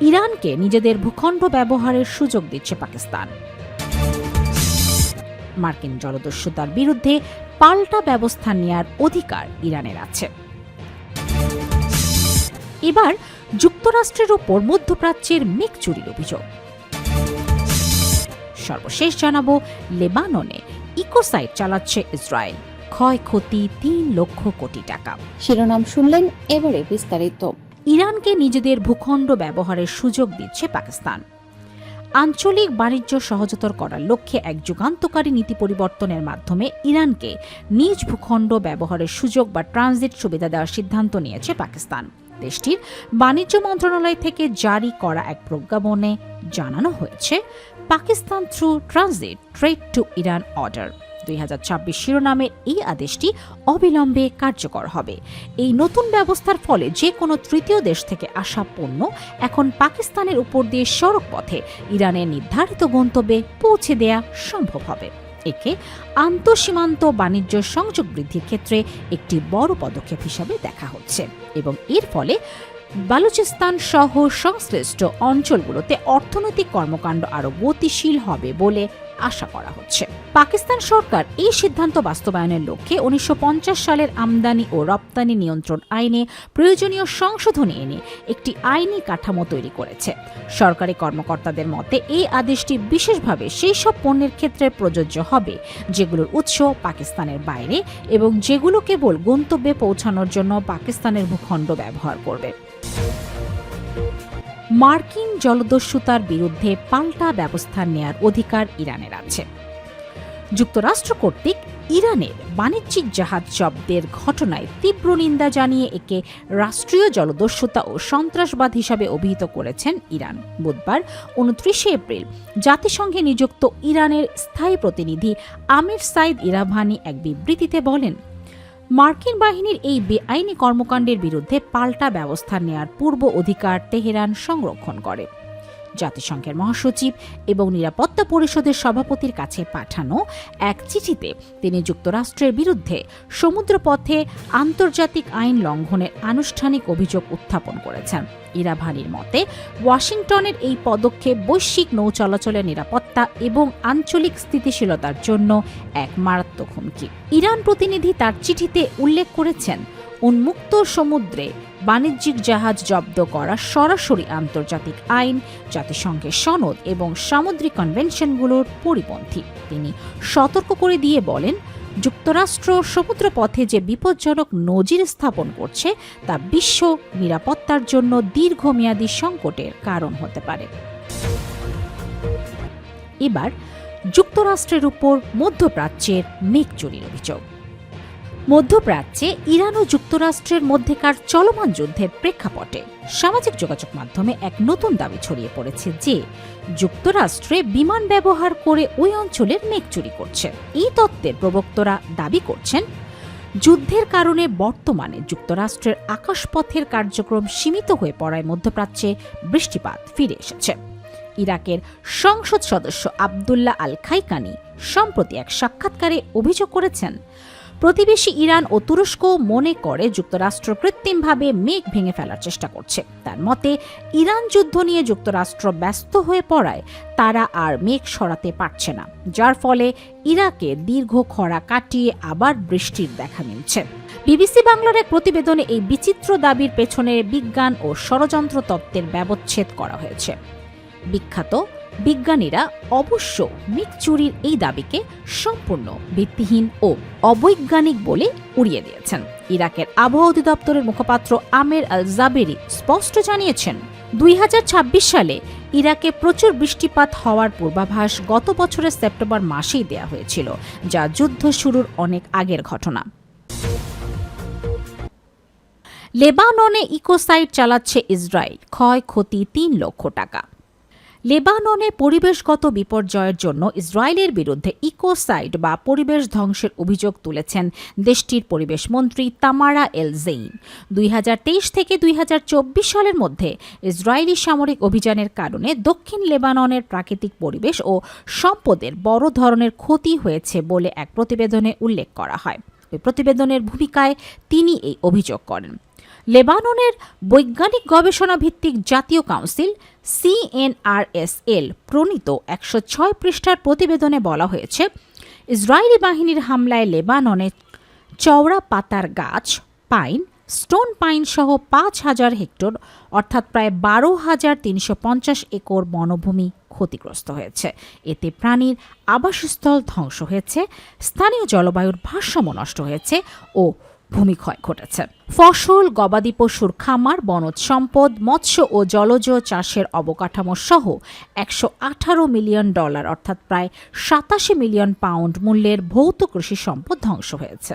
ইরানকে নিজেদের ভূখণ্ড ব্যবহারের সুযোগ দিচ্ছে পাকিস্তান। মার্কিন জলদস্যুতার বিরুদ্ধে পাল্টা ব্যবস্থা নেয়ার অধিকার ইরানের আছে। এবার যুক্তরাষ্ট্রের ওপর মধ্যপ্রাচ্যের মেঘ চুরির অভিযোগ। সর্বশেষ জানাবো, লেবাননে ইকোসাইট চালাচ্ছে ইসরায়েল, ক্ষয়ক্ষতি ৩ লক্ষ কোটি টাকা। শিরোনাম শুনলেন, এবারে বিস্তারিত। ইরানকে নিজেদের ভূখণ্ড ব্যবহারের সুযোগ দিচ্ছে পাকিস্তান। আঞ্চলিক বাণিজ্য সহজতর করার লক্ষ্যে এক যুগান্তকারী নীতি পরিবর্তনের মাধ্যমে ইরানকে নিজ ভূখণ্ড ব্যবহারের সুযোগ বা ট্রানজিট সুবিধা দেওয়ার সিদ্ধান্ত নিয়েছে পাকিস্তান। দেশটির বাণিজ্য মন্ত্রণালয় থেকে জারি করা এক প্রজ্ঞাপনে জানানো হয়েছে, Pakistan through transit trade two Iran order 2026 শিরোনামের এই আদেশটি অবিলম্বে কার্যকর হবে। এই নতুন ব্যবস্থার ফলে যে কোনো তৃতীয় দেশ থেকে আসা পণ্য এখন পাকিস্তানের উপর দিয়ে সড়ক পথে ইরানের নির্ধারিত গন্তব্যে পৌঁছে দেয়া সম্ভব হবে। একে আন্তঃসীমান্ত বাণিজ্য সংযোগ বৃদ্ধির ক্ষেত্রে একটি বড় পদক্ষেপ হিসাবে দেখা হচ্ছে এবং এর ফলে বালুচিস্তান সহ সংশ্লিষ্ট অঞ্চলগুলোতে অর্থনৈতিক কর্মকাণ্ড আরও গতিশীল হবে বলে আশা করা হচ্ছে। পাকিস্তান সরকার এই সিদ্ধান্ত বাস্তবায়নের লক্ষ্যে 1950 সালের আমদানি ও রপ্তানি নিয়ন্ত্রণ আইনে প্রয়োজনীয় সংশোধনী এনে একটি আইনি কাঠামো তৈরি করেছে। সরকারি কর্মকর্তাদের মতে এই আদেশটি বিশেষভাবে সেই সব পণ্যের ক্ষেত্রে প্রযোজ্য হবে যেগুলোর উৎস পাকিস্তানের বাইরে এবং যেগুলো কেবল গন্তব্যে পৌঁছানোর জন্য পাকিস্তানের ভূখণ্ড ব্যবহার করবে। মার্কিন জলদস্যুতার বিরুদ্ধে পাল্টা ব্যবস্থা নেয়ার অধিকার ইরানের আছে। যুক্তরাষ্ট্র কর্তৃক ইরানের বাণিজ্যিক জাহাজ জব্দের ঘটনায় তীব্র নিন্দা জানিয়ে একে রাষ্ট্রীয় জলদস্যুতা ও সন্ত্রাসবাদ হিসাবে অভিহিত করেছেন ইরান। বুধবার 29 এপ্রিল জাতিসংঘে নিযুক্ত ইরানের স্থায়ী প্রতিনিধি আমির সাইদ ইরাভানি এক বিবৃতিতে বলেন, মার্কিন বাহিনীর এই বেআইনি কর্মকাণ্ডের বিরুদ্ধে পাল্টা ব্যবস্থা নেয়ার পূর্ব অধিকার তেহরান সংরক্ষণ করে। জাতিসংঘের মহাসচিব এবং নিরাপত্তা পরিষদের সভাপতির কাছে পাঠানো এক চিঠিতে তিনি যুক্তরাষ্ট্রের বিরুদ্ধে সমুদ্রপথে আন্তর্জাতিক আইন লঙ্ঘনের আনুষ্ঠানিক অভিযোগ উত্থাপন করেছেন। ইরাভানির মতে, ওয়াশিংটনের এই পদক্ষেপ বৈশ্বিক নৌ চলাচলের নিরাপত্তা এবং আঞ্চলিক স্থিতিশীলতার জন্য এক মারাত্মক হুমকি। ইরান প্রতিনিধি তার চিঠিতে উল্লেখ করেছেন, উন্মুক্ত সমুদ্রে বাণিজ্যিক জাহাজ জব্দ করা সরাসরি আন্তর্জাতিক আইন, জাতিসংঘের সনদ এবং সামুদ্রিক কনভেনশনগুলোর পরিপন্থী। তিনি সতর্ক করে দিয়ে বলেন, যুক্তরাষ্ট্র সমুদ্রপথে যে বিপজ্জনক নজির স্থাপন করছে তা বিশ্ব নিরাপত্তার জন্য দীর্ঘমেয়াদী সংকটের কারণ হতে পারে। এবার যুক্তরাষ্ট্রের উপর মধ্যপ্রাচ্যের মেঘ চুরির অভিযোগ। মধ্যপ্রাচ্যে ইরান ও যুক্তরাষ্ট্রের মধ্যেকার চলমান যুদ্ধের প্রেক্ষাপটে সামাজিক যোগাযোগ মাধ্যমে এক নতুন দাবি ছড়িয়ে পড়েছে যে যুক্তরাষ্ট্রে বিমান ব্যবহার করে ওই অঞ্চলের মেঘ চুরি করছে। এই তত্ত্বের প্রবক্তারা দাবি করছেন, যুদ্ধের কারণে বর্তমানে যুক্তরাষ্ট্রের আকাশপথের কার্যক্রম সীমিত হয়ে পড়ায় মধ্যপ্রাচ্যে বৃষ্টিপাত ফিরে এসেছে। ইরাকের সংসদ সদস্য আবদুল্লাহ আল খাইকানি সম্প্রতি এক সাক্ষাৎকারে অভিযোগ করেছেন, প্রতিবেশী ইরান ও তুরস্ক মনে করে যুক্তরাষ্ট্র কৃত্রিমভাবে মেঘ ভেঙে ফেলার চেষ্টা করছে। তার মতে, ইরান যুদ্ধ নিয়ে যুক্তরাষ্ট্র ব্যস্ত হয়ে পড়ায় তারা আর মেঘ সরাতে পারছে না, যার ফলে ইরাকে দীর্ঘ খরা কাটিয়ে আবার বৃষ্টির দেখা মিলছে। বিবিসি বাংলার এক প্রতিবেদনে এই বিচিত্র দাবির পেছনে বিজ্ঞান ও ষড়যন্ত্র তত্ত্বের ব্যবচ্ছেদ করা হয়েছে। বিখ্যাত বিজ্ঞানীরা অবশ্য মেঘ চুরির এই দাবিকে সম্পূর্ণ ভিত্তিহীন ও অবৈজ্ঞানিক বলে উড়িয়ে দিয়েছেন। ইরাকের আবহাওয়া অধিদপ্তরের মুখপাত্র আমের আল জাবেরি স্পষ্ট জানিয়েছেন, 2026 সালে ইরাকে প্রচুর বৃষ্টিপাত হওয়ার পূর্বাভাস গত বছরের সেপ্টেম্বর মাসেই দেয়া হয়েছিল, যা যুদ্ধ শুরুর অনেক আগের ঘটনা। লেবাননে ইকোসাইট চালাচ্ছে ইসরায়েল, ক্ষয়ক্ষতি 3 লক্ষ টাকা। লেবাননে পরিবেশগত বিপর্যয়ের জন্য ইসরায়েলের বিরুদ্ধে ইকোসাইট বা পরিবেশ ধ্বংসের অভিযোগ তুলেছেন দেশটির পরিবেশ মন্ত্রী তামারা এল জেইন। 2023 থেকে 2024 সালের মধ্যে ইসরায়েলি সামরিক অভিযানের কারণে দক্ষিণ লেবাননের প্রাকৃতিক পরিবেশ ও সম্পদের বড় ধরনের ক্ষতি হয়েছে বলে এক প্রতিবেদনে উল্লেখ করা হয়। ওই প্রতিবেদনের ভূমিকায় তিনি এই অভিযোগ করেন। লেবাননের বৈজ্ঞানিক গবেষণা ভিত্তিক জাতীয় কাউন্সিল CNRSL প্রণীত 106 পৃষ্ঠার প্রতিবেদনে বলা হয়েছে, ইসরায়েলি বাহিনীর হামলায় লেবাননে চওড়া পাতার গাছ, পাইন, স্টোন পাইন সহ 5,000 হেক্টর অর্থাৎ প্রায় 12,350 একর বনভূমি ক্ষতিগ্রস্ত হয়েছে। এতে প্রাণীর আবাসস্থল ধ্বংস হয়েছে, স্থানীয় জলবায়ুর ভারসাম্য নষ্ট হয়েছে ও ভূমিক্ষয় ঘটেছে। ফসল, গবাদি পশুর খামার, বনজ সম্পদ, মৎস্য ও জলজ চাষের অবকাঠামো সহ $118 মিলিয়ন অর্থাৎ প্রায় 87 মিলিয়ন পাউন্ড মূল্যের ভৌত কৃষি সম্পদ ধ্বংস হয়েছে।